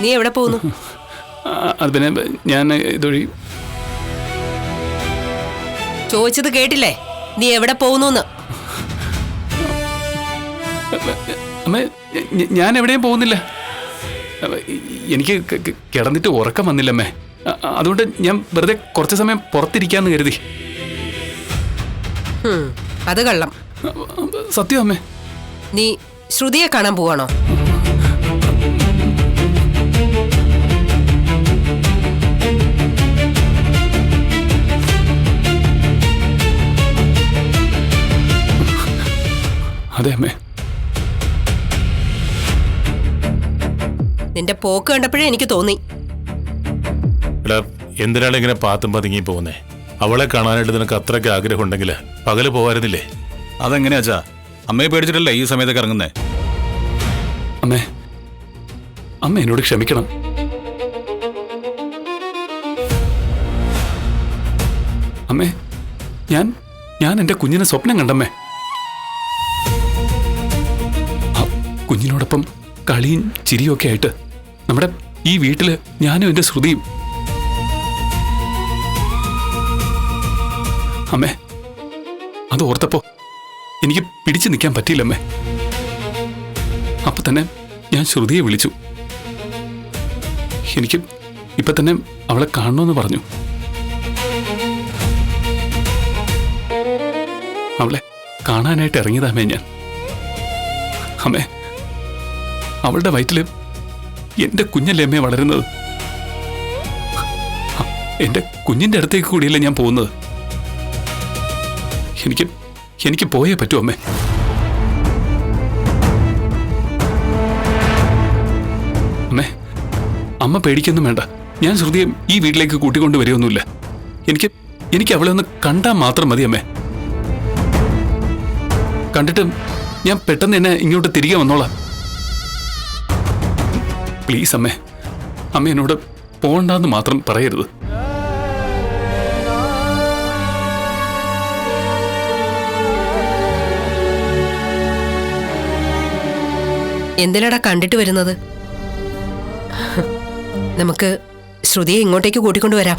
നീ എവിടെ പോകുന്നു? അത് പിന്നെ ഞാൻ ഇതൊഴി ചോദിച്ചത് കേട്ടില്ലേ? നീ എവിടെ പോകുന്നു? അമ്മ, ഞാൻ എവിടെയും പോകുന്നില്ല. എനിക്ക് കിടന്നിട്ട് ഉറക്കം വന്നില്ലമ്മേ. അതുകൊണ്ട് ഞാൻ വെറുതെ കുറച്ച് സമയം പുറത്തിരിക്കാന്ന് കരുതി. അത് കള്ളം. സത്യം അമ്മേ. നീ ശ്രുതിയെ കാണാൻ പോവാണോ? അതെ അമ്മേ. നിന്റെ പോക്ക് കണ്ടപ്പോഴേ എനിക്ക് തോന്നി. എന്തിനാണ് ഇങ്ങനെ പാത്തും പതുങ്ങി പോകുന്നേ? അവളെ കാണാനായിട്ട് നിനക്ക് അത്രയ്ക്ക് ആഗ്രഹം ഉണ്ടെങ്കിൽ പകല് പോവായിരുന്നില്ലേ? അതെങ്ങനെയാച്ചാ? അമ്മയെ പേടിച്ചിട്ടല്ലേ ഈ സമയത്തൊക്കെ ഇറങ്ങുന്നേ? അമ്മേ, അമ്മ എന്നോട് ക്ഷമിക്കണം. അമ്മേ, ഞാൻ എന്റെ കുഞ്ഞിനെ സ്വപ്നം കണ്ടമ്മേ. കുഞ്ഞിനോടൊപ്പം കളിയും ചിരിയും ഒക്കെ ആയിട്ട് നമ്മുടെ ഈ വീട്ടില് ഞാനും എന്റെ ശ്രുതിയും. അമ്മേ, അത് ഓർത്തപ്പോ എനിക്ക് പിടിച്ചു നിൽക്കാൻ പറ്റിയില്ലമ്മേ. അപ്പൊ തന്നെ ഞാൻ ശ്രുതിയെ വിളിച്ചു. എനിക്ക് ഇപ്പൊ തന്നെ അവളെ കാണണമെന്ന് പറഞ്ഞു. അവളെ കാണാനായിട്ട് ഇറങ്ങിയതാമേ ഞാൻ. അമ്മേ, അവളുടെ വയറ്റില് എന്റെ കുഞ്ഞല്ലേ അമ്മേ വളരുന്നത്. എന്റെ കുഞ്ഞിന്റെ അടുത്തേക്ക് കൂടിയല്ലേ ഞാൻ പോകുന്നത്. എനിക്ക് പോയേ പറ്റൂ അമ്മേ. അമ്മേ, അമ്മ പേടിക്കൊന്നും വേണ്ട. ഞാൻ ശ്രുതിയെ ഈ വീട്ടിലേക്ക് കൂട്ടിക്കൊണ്ട് വരികയൊന്നുമില്ല. എനിക്ക് അവളെ ഒന്ന് കണ്ടാൽ മാത്രം മതി അമ്മേ. കണ്ടിട്ട് ഞാൻ പെട്ടെന്ന് എന്നെ ഇങ്ങോട്ട് തിരികെ വന്നോളാം. പ്ലീസ് അമ്മേ, അമ്മ എന്നോട് പോകണ്ടെന്ന് മാത്രം പറയരുത്. എന്തിനാടാ കണ്ടിട്ട് വരുന്നത്? നമുക്ക് ശ്രുതിയെ ഇങ്ങോട്ടേക്ക് കൂട്ടിക്കൊണ്ടുവരാം.